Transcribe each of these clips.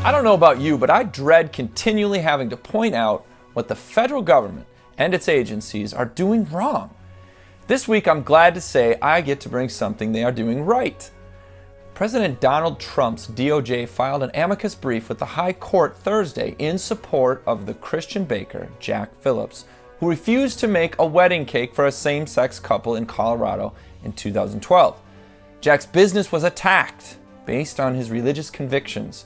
I don't know about you, but I dread continually having to point out what the federal government and its agencies are doing wrong. This week, I'm glad to say I get to bring something they are doing right. President Donald Trump's DOJ filed an amicus brief with the High Court Thursday in support of the Christian baker, Jack Phillips, who refused to make a wedding cake for a same-sex couple in Colorado in 2012. Jack's business was attacked based on his religious convictions.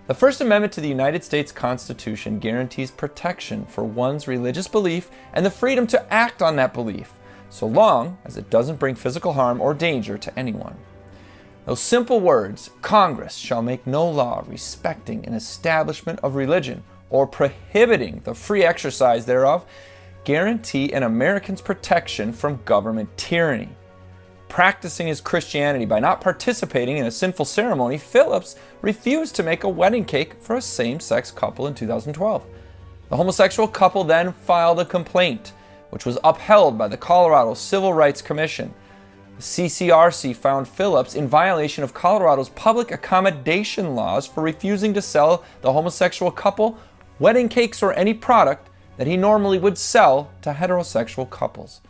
The First Amendment to the United States Constitution guarantees protection for one's religious belief and the freedom to act on that belief, so long as it doesn't bring physical harm or danger to anyone. Those simple words, Congress shall make no law respecting an establishment of religion or prohibiting the free exercise thereof, guarantee an American's protection from government tyranny. Practicing his Christianity by not participating in a sinful ceremony, Phillips refused to make a wedding cake for a same-sex couple in 2012. The homosexual couple then filed a complaint, which was upheld by the Colorado Civil Rights Commission. The CCRC found Phillips in violation of Colorado's public accommodation laws for refusing to sell the homosexual couple wedding cakes or any product that he normally would sell to heterosexual couples.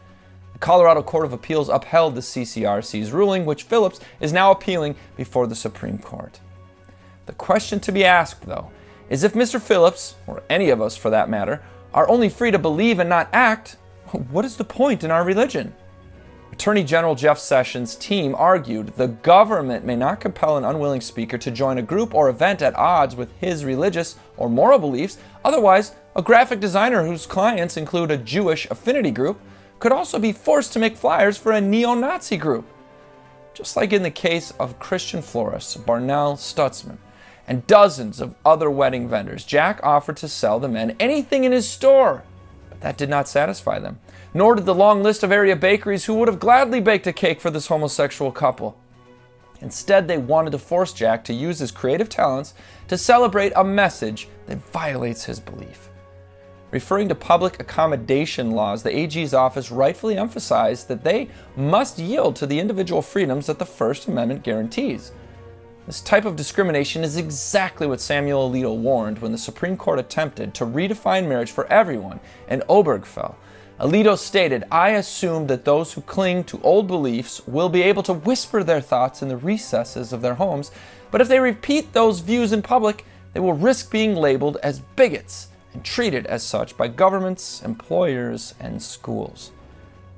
The Colorado Court of Appeals upheld the CCRC's ruling, which Phillips is now appealing before the Supreme Court. The question to be asked, though, is if Mr. Phillips, or any of us for that matter, are only free to believe and not act, what is the point in our religion? Attorney General Jeff Sessions' team argued the government may not compel an unwilling speaker to join a group or event at odds with his religious or moral beliefs. Otherwise, a graphic designer whose clients include a Jewish affinity group could also be forced to make flyers for a neo-Nazi group. Just like in the case of Christian florist Barnell Stutzman and dozens of other wedding vendors, Jack offered to sell the men anything in his store, but that did not satisfy them. Nor did the long list of area bakeries who would have gladly baked a cake for this homosexual couple. Instead, they wanted to force Jack to use his creative talents to celebrate a message that violates his belief. Referring to public accommodation laws, the AG's office rightfully emphasized that they must yield to the individual freedoms that the First Amendment guarantees. This type of discrimination is exactly what Samuel Alito warned when the Supreme Court attempted to redefine marriage for everyone in Obergefell. Alito stated, "I assume that those who cling to old beliefs will be able to whisper their thoughts in the recesses of their homes, but if they repeat those views in public, they will risk being labeled as bigots and treated as such by governments, employers, and schools."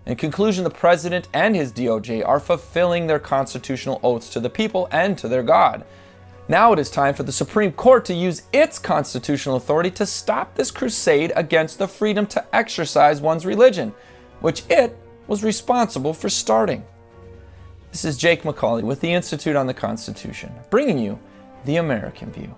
In conclusion, the president and his DOJ are fulfilling their constitutional oaths to the people and to their God. Now it is time for the Supreme Court to use its constitutional authority to stop this crusade against the freedom to exercise one's religion, which it was responsible for starting. This is Jake MacAulay with the Institute on the Constitution, bringing you the American View.